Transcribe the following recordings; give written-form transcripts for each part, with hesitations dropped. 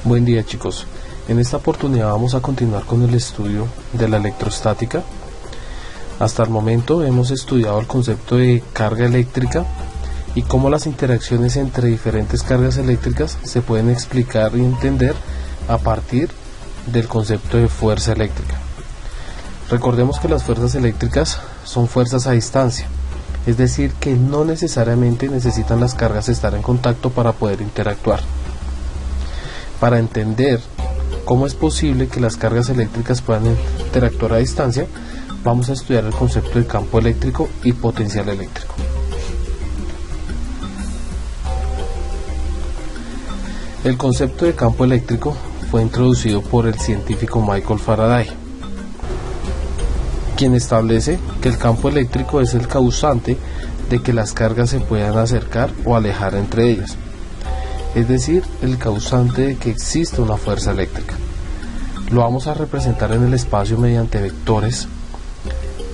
Buen día, chicos. En esta oportunidad vamos a continuar con el estudio de la electrostática. Hasta el momento hemos estudiado el concepto de carga eléctrica y cómo las interacciones entre diferentes cargas eléctricas se pueden explicar y entender a partir del concepto de fuerza eléctrica. Recordemos que las fuerzas eléctricas son fuerzas a distancia, es decir, que no necesariamente necesitan las cargas estar en contacto para poder interactuar. Para entender cómo es posible que las cargas eléctricas puedan interactuar a distancia, vamos a estudiar el concepto de campo eléctrico y potencial eléctrico. El concepto de campo eléctrico fue introducido por el científico Michael Faraday, quien establece que el campo eléctrico es el causante de que las cargas se puedan acercar o alejar entre ellas, es decir, el causante de que exista una fuerza eléctrica. Lo vamos a representar en el espacio mediante vectores,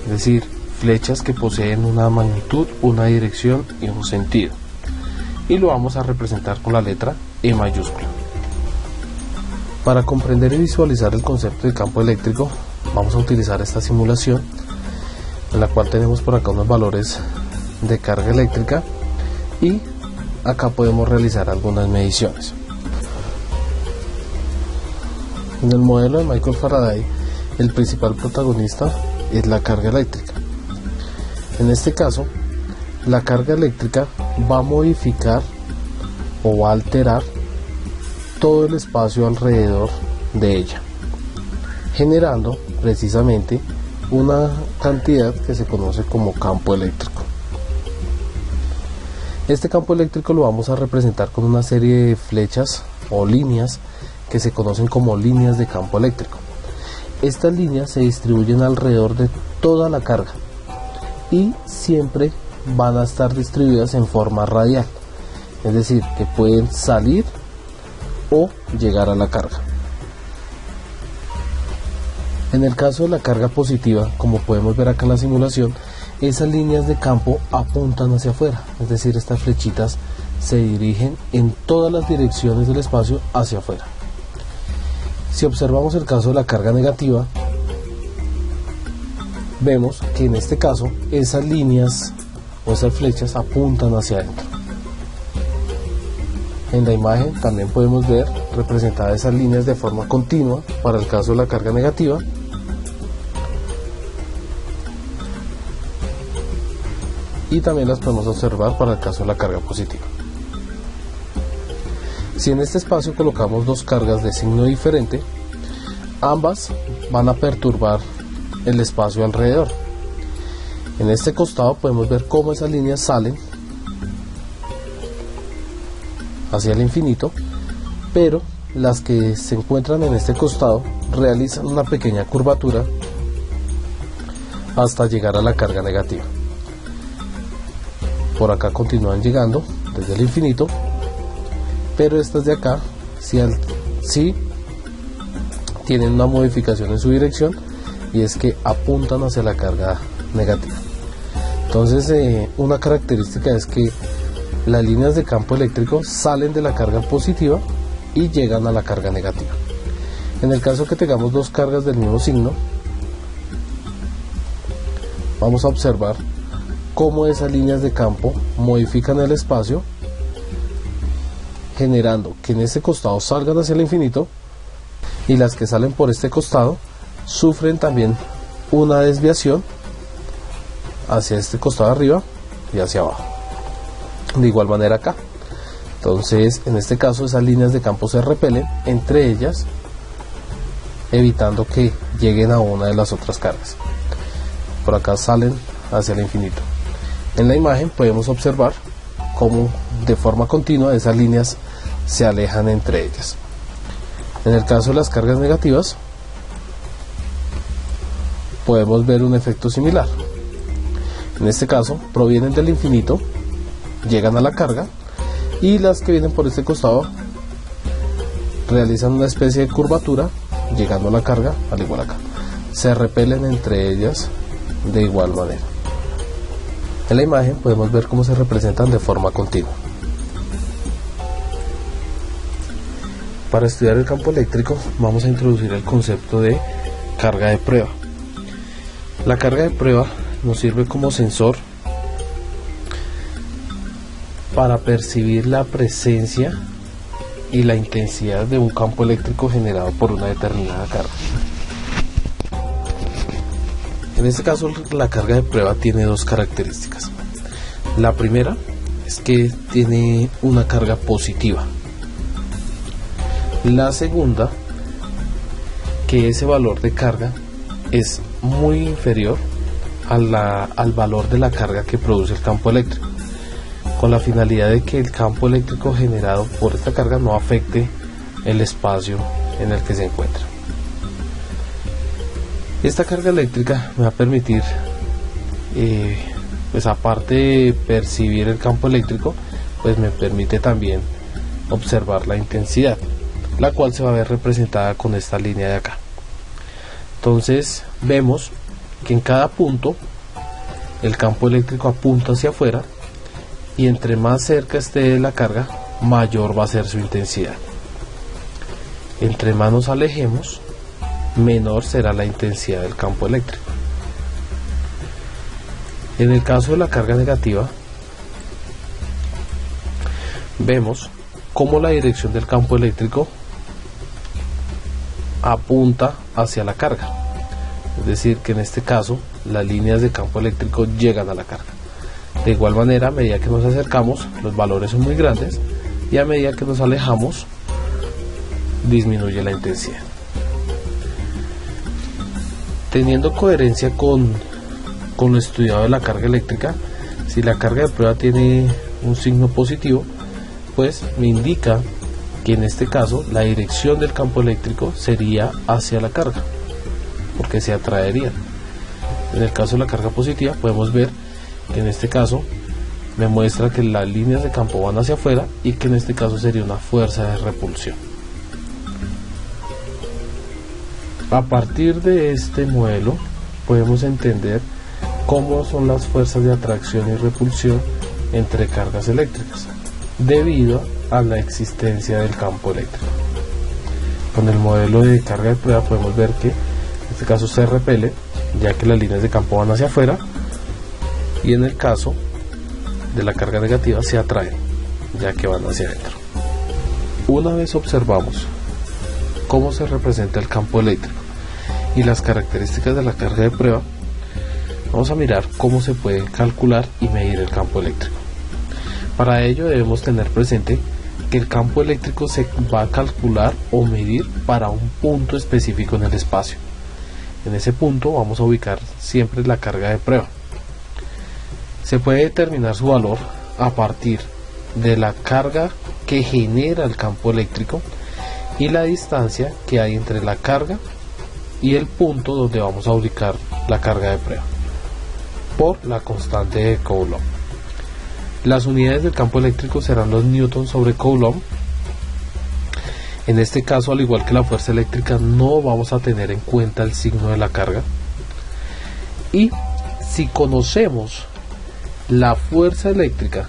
es decir, flechas que poseen una magnitud, una dirección y un sentido, y lo vamos a representar con la letra E mayúscula. Para comprender y visualizar el concepto de campo eléctrico, vamos a utilizar esta simulación, en la cual tenemos por acá unos valores de carga eléctrica y acá podemos realizar algunas mediciones. En el modelo de Michael Faraday, el principal protagonista es la carga eléctrica. En este caso, la carga eléctrica va a modificar o va a alterar todo el espacio alrededor de ella, generando precisamente una cantidad que se conoce como campo eléctrico. Este campo eléctrico lo vamos a representar con una serie de flechas o líneas que se conocen como líneas de campo eléctrico. Estas líneas se distribuyen alrededor de toda la carga y siempre van a estar distribuidas en forma radial, es decir, que pueden salir o llegar a la carga. En el caso de la carga positiva, como podemos ver acá en la simulación, esas líneas de campo apuntan hacia afuera, es decir, estas flechitas se dirigen en todas las direcciones del espacio hacia afuera. Si observamos el caso de la carga negativa, vemos que en este caso esas líneas o esas flechas apuntan hacia adentro. En la imagen también podemos ver representadas esas líneas de forma continua para el caso de la carga negativa, y también las podemos observar para el caso de la carga positiva. Si en este espacio colocamos dos cargas de signo diferente, ambas van a perturbar el espacio alrededor. En este costado podemos ver cómo esas líneas salen hacia el infinito, pero las que se encuentran en este costado realizan una pequeña curvatura hasta llegar a la carga negativa. Por acá continúan llegando desde el infinito, pero estas de acá sí tienen una modificación en su dirección, y es que apuntan hacia la carga negativa. Entonces una característica es que las líneas de campo eléctrico salen de la carga positiva y llegan a la carga negativa. En el caso que tengamos dos cargas del mismo signo, vamos a observar cómo esas líneas de campo modifican el espacio, generando que en este costado salgan hacia el infinito, y las que salen por este costado sufren también una desviación hacia este costado de arriba y hacia abajo. De igual manera acá. Entonces, en este caso, esas líneas de campo se repelen entre ellas, evitando que lleguen a una de las otras cargas. Por acá salen hacia el infinito. En la imagen podemos observar cómo de forma continua esas líneas se alejan entre ellas. En el caso de las cargas negativas, podemos ver un efecto similar. En este caso, provienen del infinito, llegan a la carga, y las que vienen por este costado realizan una especie de curvatura, llegando a la carga, al igual acá. Se repelen entre ellas de igual manera. En la imagen podemos ver cómo se representan de forma continua. Para estudiar el campo eléctrico vamos a introducir el concepto de carga de prueba. La carga de prueba nos sirve como sensor para percibir la presencia y la intensidad de un campo eléctrico generado por una determinada carga. En este caso, la carga de prueba tiene dos características. La primera es que tiene una carga positiva. La segunda, que ese valor de carga es muy inferior al valor de la carga que produce el campo eléctrico, con la finalidad de que el campo eléctrico generado por esta carga no afecte el espacio en el que se encuentra. Esta carga eléctrica me va a permitir, pues aparte de percibir el campo eléctrico, pues me permite también observar la intensidad, la cual se va a ver representada con esta línea de acá. Entonces vemos que en cada punto el campo eléctrico apunta hacia afuera, y entre más cerca esté de la carga, mayor va a ser su intensidad. Entre más nos alejemos, menor será la intensidad del campo eléctrico. En el caso de la carga negativa, vemos cómo la dirección del campo eléctrico apunta hacia la carga, es decir, que en este caso las líneas de campo eléctrico llegan a la carga. De igual manera, a medida que nos acercamos, los valores son muy grandes, y a medida que nos alejamos, disminuye la intensidad. Teniendo coherencia con lo estudiado de la carga eléctrica, si la carga de prueba tiene un signo positivo, pues me indica que en este caso la dirección del campo eléctrico sería hacia la carga, porque se atraería. En el caso de la carga positiva, podemos ver que en este caso me muestra que las líneas de campo van hacia afuera, y que en este caso sería una fuerza de repulsión. A partir de este modelo podemos entender cómo son las fuerzas de atracción y repulsión entre cargas eléctricas, debido a la existencia del campo eléctrico. Con el modelo de carga de prueba podemos ver que en este caso se repele, ya que las líneas de campo van hacia afuera, y en el caso de la carga negativa se atraen, ya que van hacia adentro. Una vez observamos cómo se representa el campo eléctrico y las características de la carga de prueba, vamos a mirar cómo se puede calcular y medir el campo eléctrico. Para ello debemos tener presente que el campo eléctrico se va a calcular o medir para un punto específico en el espacio. En ese punto vamos a ubicar siempre la carga de prueba. Se puede determinar su valor a partir de la carga que genera el campo eléctrico y la distancia que hay entre la carga y el punto donde vamos a ubicar la carga de prueba, por la constante de Coulomb. Las unidades del campo eléctrico serán los newtons sobre Coulomb. En este caso, al igual que la fuerza eléctrica, no vamos a tener en cuenta el signo de la carga, y si conocemos la fuerza eléctrica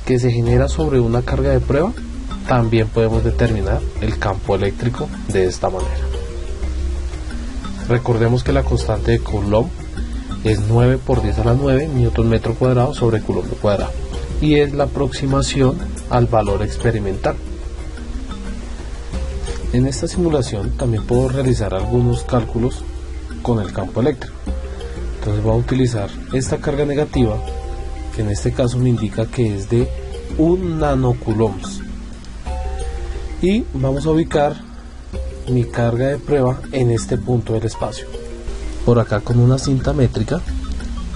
que se genera sobre una carga de prueba, también podemos determinar el campo eléctrico de esta manera. Recordemos que la constante de Coulomb es 9 por 10 a la 9 newton metro cuadrado sobre Coulomb cuadrado, y es la aproximación al valor experimental. En esta simulación también puedo realizar algunos cálculos con el campo eléctrico. Entonces voy a utilizar esta carga negativa, que en este caso me indica que es de 1 nanocoulombs, y vamos a ubicar mi carga de prueba en este punto del espacio. Por acá, con una cinta métrica,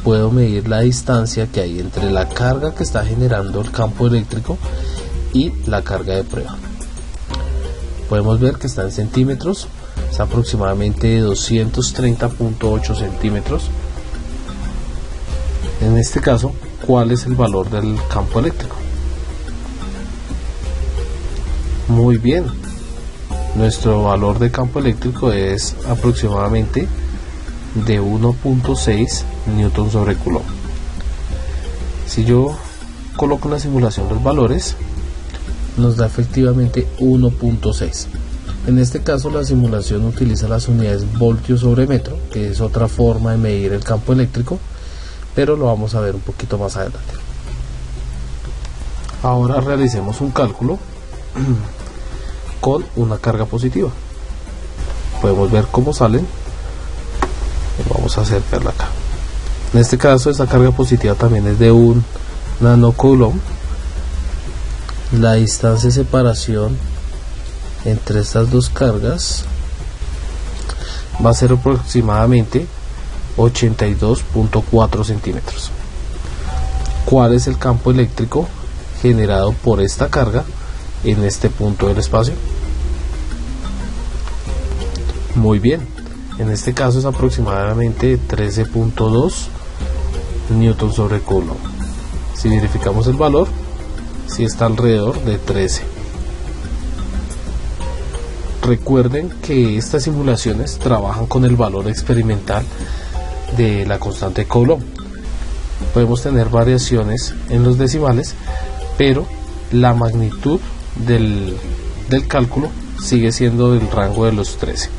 puedo medir la distancia que hay entre la carga que está generando el campo eléctrico y la carga de prueba. Podemos ver que está en centímetros, es aproximadamente 230.8 centímetros. En este caso, ¿cuál es el valor del campo eléctrico? Muy bien, nuestro valor de campo eléctrico es aproximadamente de 1.6 newton sobre Coulomb. Si yo coloco en la simulación los valores, nos da efectivamente 1.6. En este caso la simulación utiliza las unidades voltios sobre metro, que es otra forma de medir el campo eléctrico, pero lo vamos a ver un poquito más adelante. Ahora realicemos un cálculo con una carga positiva. Podemos ver cómo salen. Vamos a verla acá. En este caso esta carga positiva también es de 1 nanocoulomb. La distancia de separación entre estas dos cargas va a ser aproximadamente 82.4 centímetros. ¿Cuál es el campo eléctrico generado por esta carga en este punto del espacio? Muy bien, en este caso es aproximadamente 13.2 newton sobre coulomb. Si verificamos el valor, si está alrededor de 13. Recuerden que estas simulaciones trabajan con el valor experimental de la constante de Coulomb. Podemos tener variaciones en los decimales, pero la magnitud del cálculo sigue siendo del rango de los 13.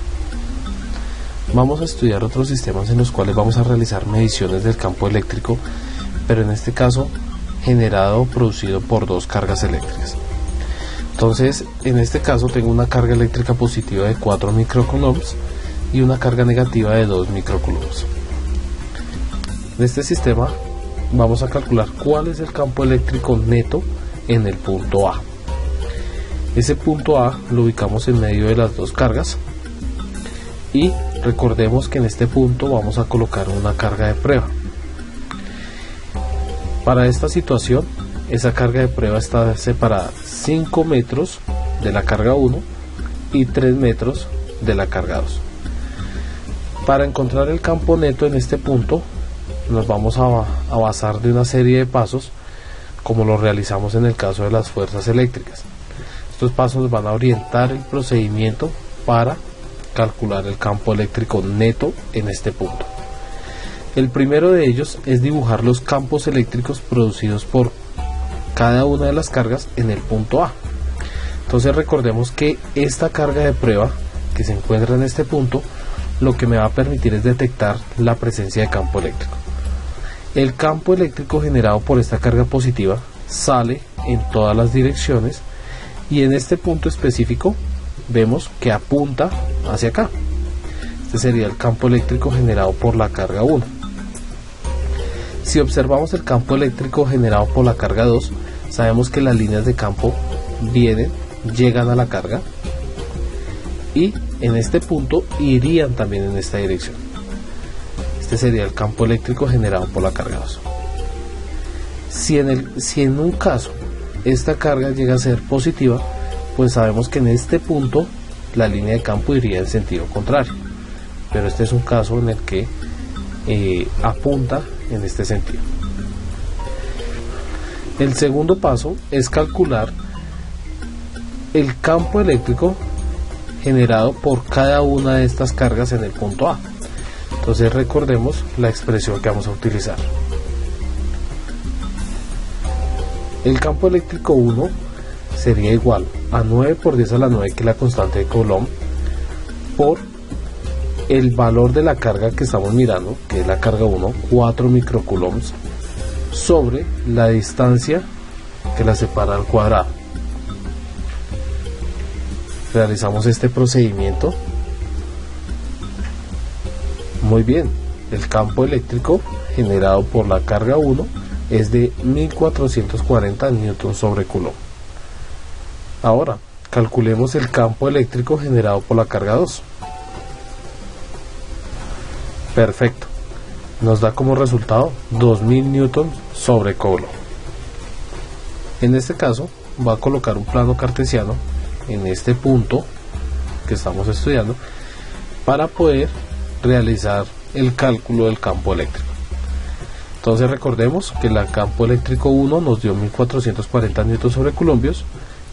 Vamos a estudiar otros sistemas en los cuales vamos a realizar mediciones del campo eléctrico, pero en este caso generado o producido por dos cargas eléctricas. Entonces, en este caso tengo una carga eléctrica positiva de 4 microcoulombs y una carga negativa de 2 microcoulombs. En este sistema vamos a calcular cuál es el campo eléctrico neto en el punto A. Ese punto A lo ubicamos en medio de las dos cargas y recordemos que en este punto vamos a colocar una carga de prueba. Para esta situación, esa carga de prueba está separada 5 metros de la carga 1 y 3 metros de la carga 2. Para encontrar el campo neto en este punto, nos vamos a basar de una serie de pasos como lo realizamos en el caso de las fuerzas eléctricas. Estos pasos van a orientar el procedimiento para calcular el campo eléctrico neto en este punto. El primero de ellos es dibujar los campos eléctricos producidos por cada una de las cargas en el punto A. Entonces recordemos que esta carga de prueba que se encuentra en este punto lo que me va a permitir es detectar la presencia de campo eléctrico. El campo eléctrico generado por esta carga positiva sale en todas las direcciones y en este punto específico vemos que apunta hacia acá. Este sería el campo eléctrico generado por la carga 1. Si observamos el campo eléctrico generado por la carga 2, sabemos que las líneas de campo llegan a la carga y en este punto irían también en esta dirección. Este sería el campo eléctrico generado por la carga 2. Si en un caso esta carga llega a ser positiva, pues sabemos que en este punto la línea de campo iría en sentido contrario, pero este es un caso en el que apunta en este sentido. El segundo paso es calcular el campo eléctrico generado por cada una de estas cargas en el punto A. Entonces recordemos la expresión que vamos a utilizar. El campo eléctrico 1 sería igual a 9 por 10 a la 9, que es la constante de Coulomb, por el valor de la carga que estamos mirando, que es la carga 1, 4 microcoulombs, sobre la distancia que la separa al cuadrado. Realizamos este procedimiento. Muy bien, el campo eléctrico generado por la carga 1 es de 1440 newton sobre coulomb. Ahora calculemos el campo eléctrico generado por la carga 2. Perfecto, nos da como resultado 2000 newton sobre coulomb. En este caso va a colocar un plano cartesiano en este punto que estamos estudiando para poder realizar el cálculo del campo eléctrico. Entonces recordemos que el campo eléctrico 1 nos dio 1440 newton sobre coulombios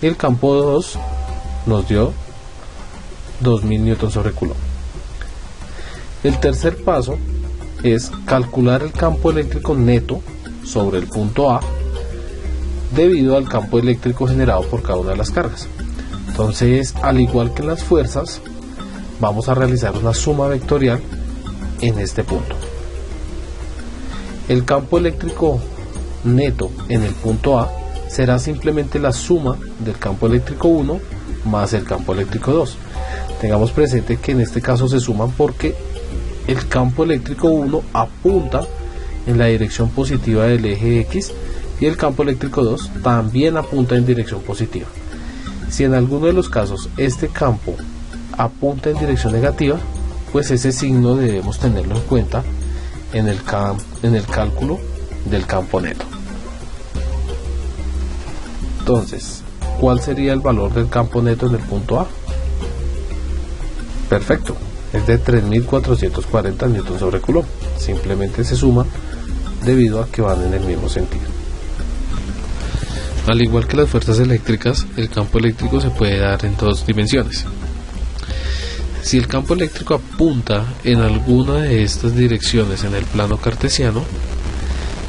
y el campo 2 nos dio 2000 newton sobre coulomb. El tercer paso es calcular el campo eléctrico neto sobre el punto A debido al campo eléctrico generado por cada una de las cargas. Entonces, al igual que en las fuerzas, vamos a realizar una suma vectorial en este punto. El campo eléctrico neto en el punto A será simplemente la suma del campo eléctrico 1 más el campo eléctrico 2. Tengamos presente que en este caso se suman porque el campo eléctrico 1 apunta en la dirección positiva del eje X y el campo eléctrico 2 también apunta en dirección positiva. Si en alguno de los casos este campo apunta en dirección negativa, pues ese signo debemos tenerlo en cuenta en el cálculo del campo neto. Entonces, ¿cuál sería el valor del campo neto en el punto A? Perfecto, es de 3.440 newton sobre coulomb. Simplemente se suma debido a que van en el mismo sentido. Al igual que las fuerzas eléctricas, el campo eléctrico se puede dar en dos dimensiones. Si el campo eléctrico apunta en alguna de estas direcciones en el plano cartesiano,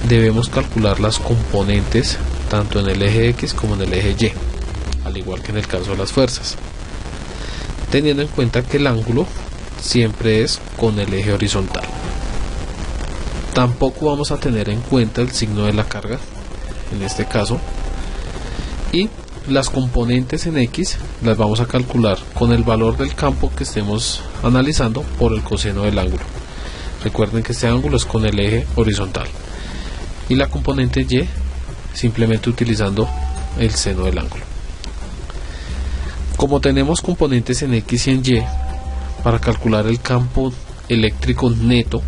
debemos calcular las componentes tanto en el eje X como en el eje Y, al igual que en el caso de las fuerzas, teniendo en cuenta que el ángulo siempre es con el eje horizontal. Tampoco vamos a tener en cuenta el signo de la carga en este caso, y las componentes en X las vamos a calcular con el valor del campo que estemos analizando por el coseno del ángulo. Recuerden que este ángulo es con el eje horizontal, y la componente Y simplemente utilizando el seno del ángulo. Como tenemos componentes en X y en Y, para calcular el campo eléctrico neto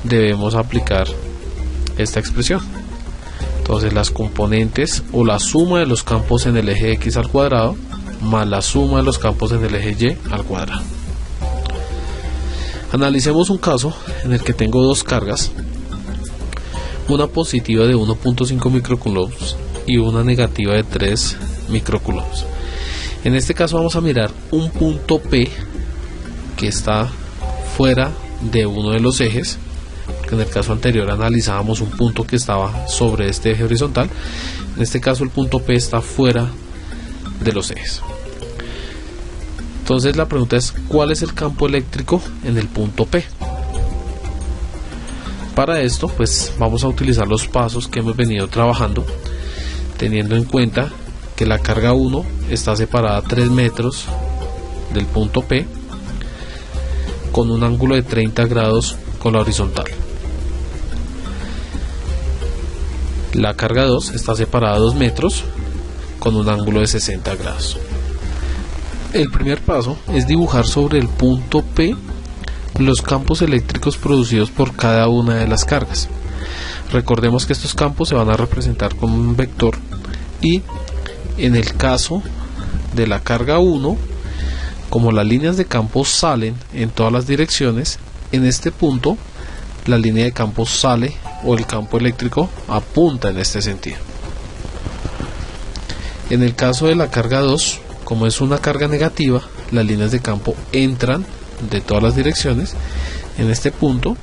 debemos aplicar esta expresión. Entonces las componentes o la suma de los campos en el eje X al cuadrado más la suma de los campos en el eje Y al cuadrado. Analicemos un caso en el que tengo dos cargas, una positiva de 1.5 microcoulombs y una negativa de 3 microcoulombs. En este caso vamos a mirar un punto P que está fuera de uno de los ejes, porque en el caso anterior analizábamos un punto que estaba sobre este eje horizontal. En este caso el punto P está fuera de los ejes. Entonces la pregunta es, ¿cuál es el campo eléctrico en el punto P? Para esto pues vamos a utilizar los pasos que hemos venido trabajando, teniendo en cuenta que la carga 1 está separada a 3 metros del punto P con un ángulo de 30 grados con la horizontal. La carga 2 está separada a 2 metros con un ángulo de 60 grados. El primer paso es dibujar sobre el punto P los campos eléctricos producidos por cada una de las cargas. Recordemos que estos campos se van a representar con un vector, y en el caso de la carga 1, como las líneas de campo salen en todas las direcciones, en este punto la línea de campo sale, o el campo eléctrico apunta en este sentido. En el caso de la carga 2, como es una carga negativa, las líneas de campo entran de todas las direcciones. En este punto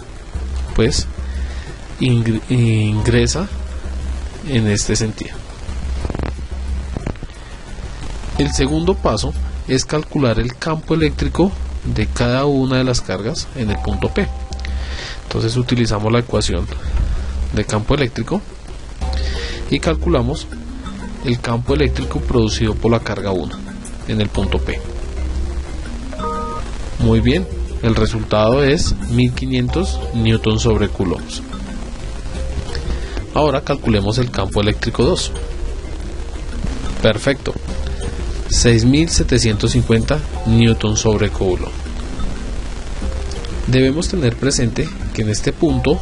pues ingresa en este sentido. El segundo paso es calcular el campo eléctrico de cada una de las cargas en el punto P. Entonces utilizamos la ecuación de campo eléctrico y calculamos el campo eléctrico producido por la carga 1 en el punto P. Muy bien, el resultado es 1500 newton sobre coulombs. Ahora calculemos el campo eléctrico 2. Perfecto, 6750 newton sobre coulomb. Debemos tener presente que en este punto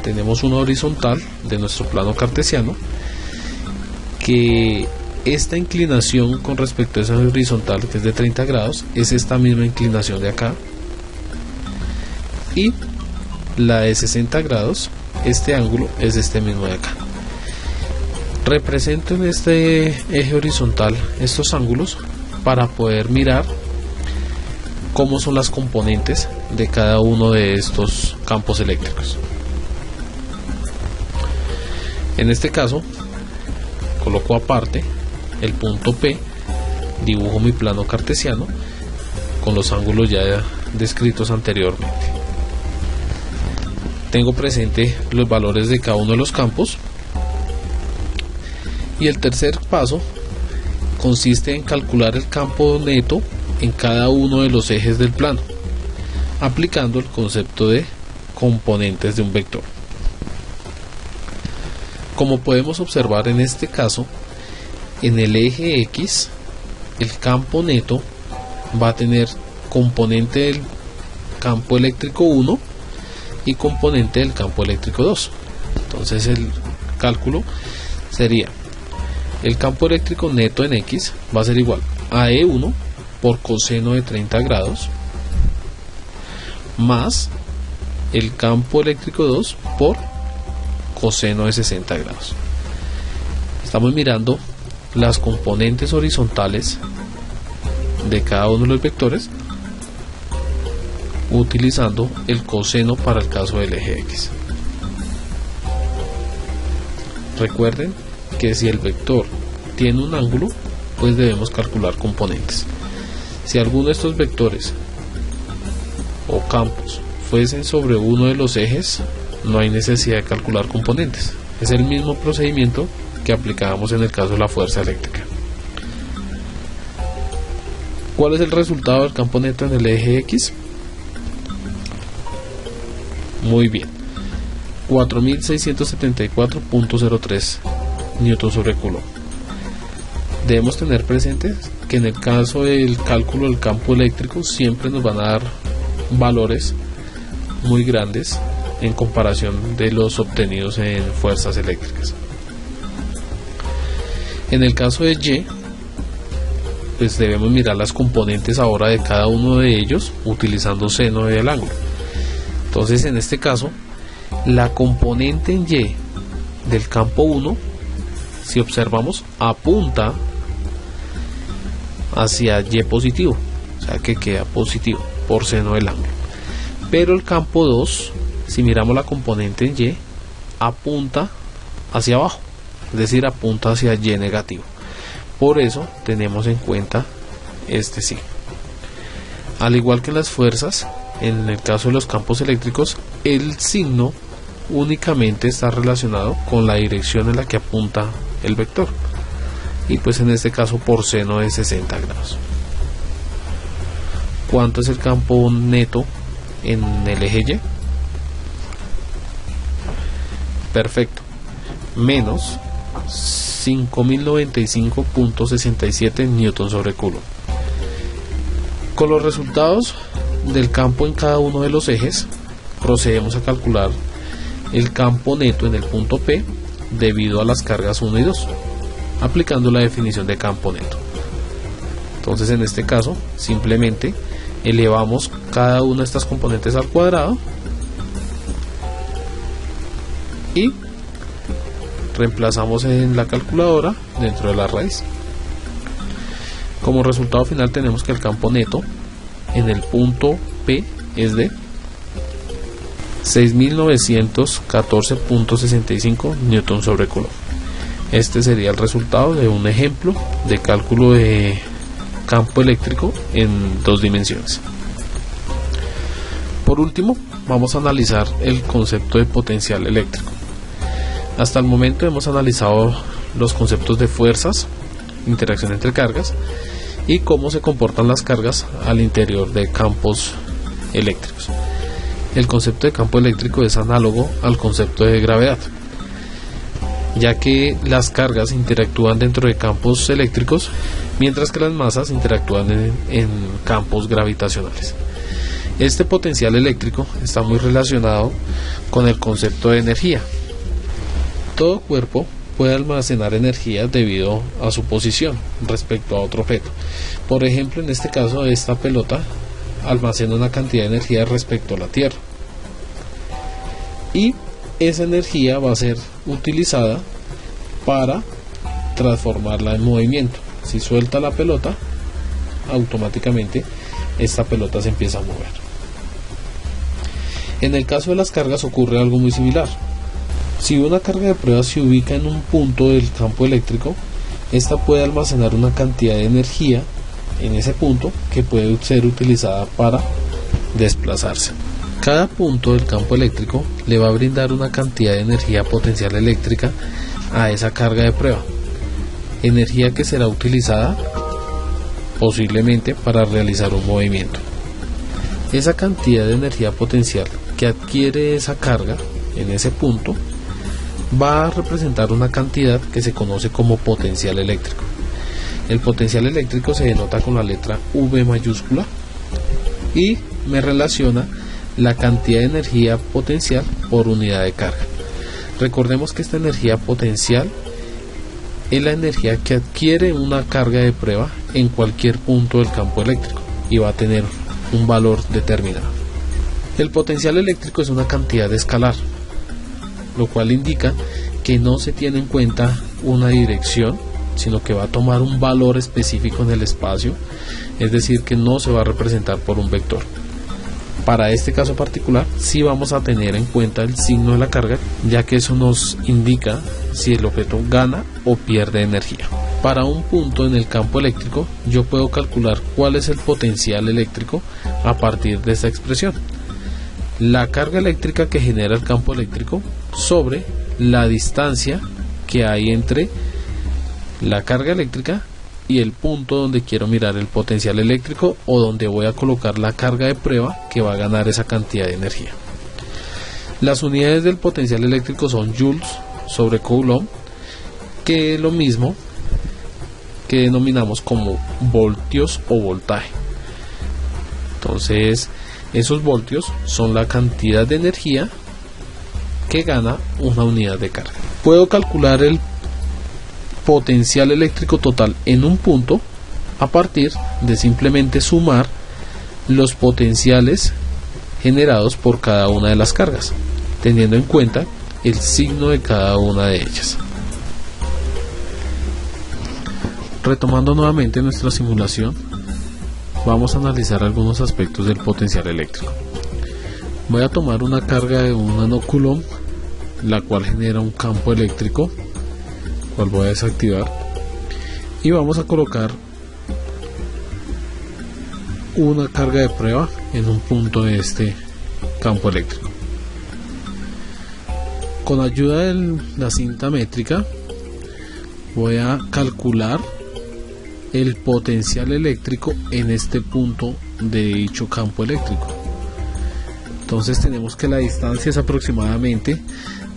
tenemos una horizontal de nuestro plano cartesiano, que esta inclinación con respecto a esa horizontal, que es de 30 grados, es esta misma inclinación de acá, y la de 60 grados, este ángulo es este mismo de acá. Represento en este eje horizontal estos ángulos para poder mirar cómo son las componentes de cada uno de estos campos eléctricos. En este caso, coloco aparte el punto P, dibujo mi plano cartesiano con los ángulos ya descritos anteriormente. Tengo presente los valores de cada uno de los campos. Y el tercer paso consiste en calcular el campo neto en cada uno de los ejes del plano, aplicando el concepto de componentes de un vector. Como podemos observar en este caso, en el eje X, el campo neto va a tener componente del campo eléctrico 1 y componente del campo eléctrico 2. Entonces el cálculo sería: el campo eléctrico neto en X va a ser igual a E1 por coseno de 30 grados más el campo eléctrico 2 por coseno de 60 grados. Estamos mirando las componentes horizontales de cada uno de los vectores utilizando el coseno para el caso del eje X. Recuerden que si el vector tiene un ángulo, pues debemos calcular componentes. Si alguno de estos vectores o campos fuesen sobre uno de los ejes, no hay necesidad de calcular componentes. Es el mismo procedimiento que aplicábamos en el caso de la fuerza eléctrica. ¿Cuál es el resultado del campo neto en el eje X? Muy bien, 4674.03 newton sobre coulomb. Debemos tener presente que en el caso del cálculo del campo eléctrico siempre nos van a dar valores muy grandes en comparación de los obtenidos en fuerzas eléctricas. En el caso de Y, pues debemos mirar las componentes ahora de cada uno de ellos utilizando seno del ángulo. Entonces en este caso, la componente en Y del campo 1, si observamos, apunta hacia Y positivo, o sea que queda positivo por seno del ángulo. Pero el campo 2, si miramos la componente en Y, apunta hacia abajo, es decir, apunta hacia Y negativo. Por eso tenemos en cuenta este signo. Al igual que las fuerzas, en el caso de los campos eléctricos, el signo únicamente está relacionado con la dirección en la que apunta el vector, y pues en este caso por seno de 60 grados. ¿Cuánto es el campo neto en el eje Y? Perfecto, menos 5095.67 newton sobre coulomb. Con los resultados del campo en cada uno de los ejes, procedemos a calcular el campo neto en el punto P debido a las cargas 1 y 2, aplicando la definición de campo neto. Entonces en este caso simplemente elevamos cada una de estas componentes al cuadrado y reemplazamos en la calculadora dentro de la raíz. Como resultado final tenemos que el campo neto en el punto P es de 6914.65 newton sobre coulomb. Este sería el resultado de un ejemplo de cálculo de campo eléctrico en dos dimensiones. Por último, vamos a analizar el concepto de potencial eléctrico. Hasta el momento hemos analizado los conceptos de fuerzas, interacción entre cargas y cómo se comportan las cargas al interior de campos eléctricos. El concepto de campo eléctrico es análogo al concepto de gravedad, ya que las cargas interactúan dentro de campos eléctricos, mientras que las masas interactúan en campos gravitacionales. Este potencial eléctrico está muy relacionado con el concepto de energía. Todo cuerpo puede almacenar energía debido a su posición respecto a otro objeto. Por ejemplo, en este caso, esta pelota almacena una cantidad de energía respecto a la Tierra. Y esa energía va a ser utilizada para transformarla en movimiento. Si suelta la pelota, automáticamente esta pelota se empieza a mover. En el caso de las cargas ocurre algo muy similar. Si una carga de prueba se ubica en un punto del campo eléctrico, esta puede almacenar una cantidad de energía en ese punto que puede ser utilizada para desplazarse. Cada punto del campo eléctrico le va a brindar una cantidad de energía potencial eléctrica a esa carga de prueba, energía que será utilizada posiblemente para realizar un movimiento. Esa cantidad de energía potencial que adquiere esa carga en ese punto va a representar una cantidad que se conoce como potencial eléctrico. El potencial eléctrico se denota con la letra V mayúscula y me relaciona la cantidad de energía potencial por unidad de carga. Recordemos que esta energía potencial es la energía que adquiere una carga de prueba en cualquier punto del campo eléctrico y va a tener un valor determinado. El potencial eléctrico es una cantidad escalar, lo cual indica que no se tiene en cuenta una dirección, sino que va a tomar un valor específico en el espacio, es decir, que no se va a representar por un vector. Para este caso particular, sí vamos a tener en cuenta el signo de la carga, ya que eso nos indica si el objeto gana o pierde energía. Para un punto en el campo eléctrico, yo puedo calcular cuál es el potencial eléctrico a partir de esta expresión. La carga eléctrica que genera el campo eléctrico sobre la distancia que hay entre la carga eléctrica y el punto donde quiero mirar el potencial eléctrico o donde voy a colocar la carga de prueba que va a ganar esa cantidad de energía. Las unidades del potencial eléctrico son joules sobre coulomb, que es lo mismo que denominamos como voltios o voltaje. Entonces, esos voltios son la cantidad de energía que gana una unidad de carga. Puedo calcular el potencial eléctrico total en un punto a partir de simplemente sumar los potenciales generados por cada una de las cargas, teniendo en cuenta el signo de cada una de ellas. Retomando nuevamente nuestra simulación, vamos a analizar algunos aspectos del potencial eléctrico. Voy a tomar una carga de 1 nanocoulomb, la cual genera un campo eléctrico, cual voy a desactivar, y vamos a colocar una carga de prueba en un punto de este campo eléctrico. Con ayuda de la cinta métrica voy a calcular el potencial eléctrico en este punto de dicho campo eléctrico. Entonces tenemos que la distancia es aproximadamente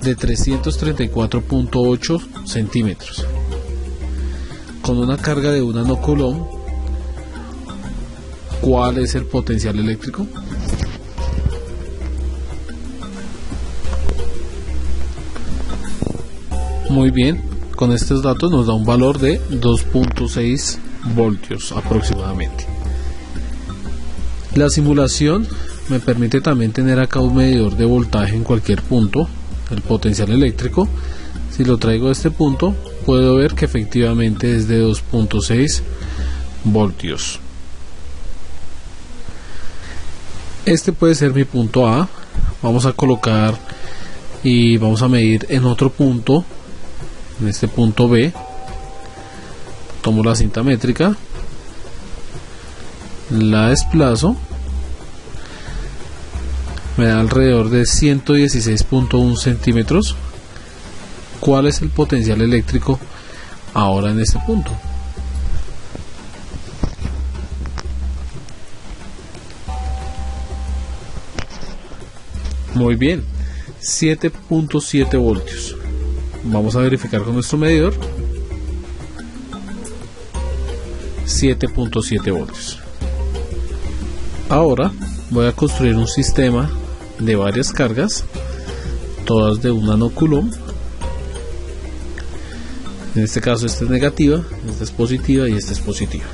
de 334.8 centímetros. Con una carga de 1 nanocoulomb, ¿cuál es el potencial eléctrico? Muy bien, con estos datos nos da un valor de 2.6 voltios aproximadamente. La simulación me permite también tener acá un medidor de voltaje en cualquier punto. El potencial eléctrico, si lo traigo a este punto, puedo ver que efectivamente es de 2.6 voltios. Este puede ser mi punto A. Vamos a colocar y vamos a medir en otro punto, en este punto B. Tomo la cinta métrica, la desplazo, me da alrededor de 116.1 centímetros. ¿Cuál es el potencial eléctrico ahora en este punto? Muy bien, 7.7 voltios. Vamos a verificar con nuestro medidor. 7.7 voltios. Ahora voy a construir un sistema de varias cargas, todas de 1 nanocoulomb. En este caso esta es negativa, esta es positiva y esta es positiva.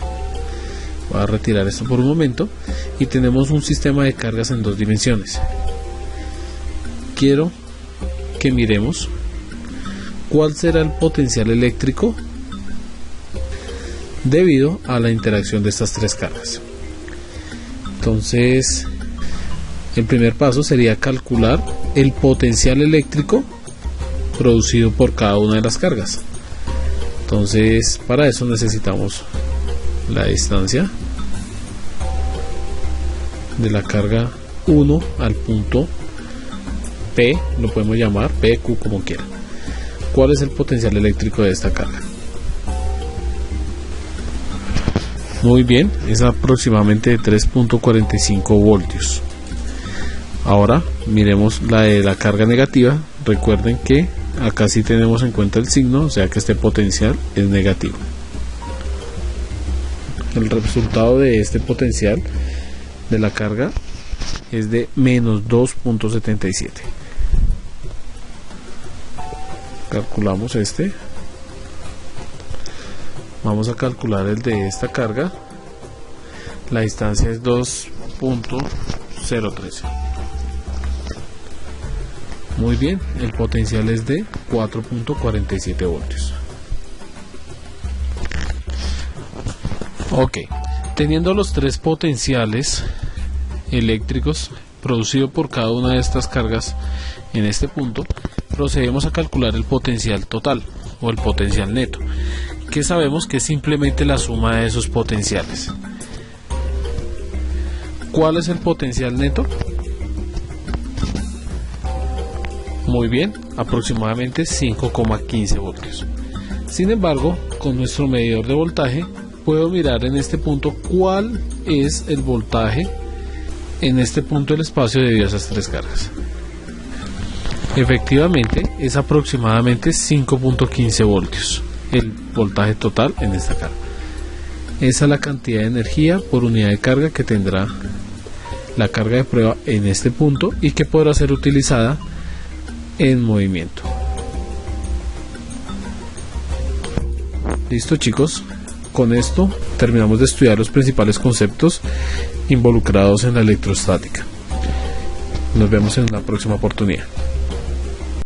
Voy a retirar esto por un momento y tenemos un sistema de cargas en dos dimensiones. Quiero que miremos cuál será el potencial eléctrico debido a la interacción de estas tres cargas. Entonces, el primer paso sería calcular el potencial eléctrico producido por cada una de las cargas. Entonces, para eso necesitamos la distancia de la carga 1 al punto P, lo podemos llamar P, Q, como quieran. ¿Cuál es el potencial eléctrico de esta carga? Muy bien, es aproximadamente de 3.45 voltios. Ahora miremos la de la carga negativa. Recuerden que acá sí tenemos en cuenta el signo, o sea que este potencial es negativo. El resultado de este potencial de la carga es de menos 2.77. Calculamos este. Vamos a calcular el de esta carga. La distancia es 2.013. Muy bien, el potencial es de 4.47 voltios. Ok, teniendo los tres potenciales eléctricos producidos por cada una de estas cargas en este punto, procedemos a calcular el potencial total o el potencial neto, que sabemos que es simplemente la suma de esos potenciales. ¿Cuál es el potencial neto? Muy bien, aproximadamente 5,15 voltios. Sin embargo, con nuestro medidor de voltaje puedo mirar en este punto cuál es el voltaje en este punto del espacio debido a esas tres cargas. Efectivamente es aproximadamente 5.15 voltios el voltaje total en esta carga. Esa es la cantidad de energía por unidad de carga que tendrá la carga de prueba en este punto y que podrá ser utilizada en movimiento. Listo, chicos, con esto terminamos de estudiar los principales conceptos involucrados en la electrostática. Nos vemos en una próxima oportunidad.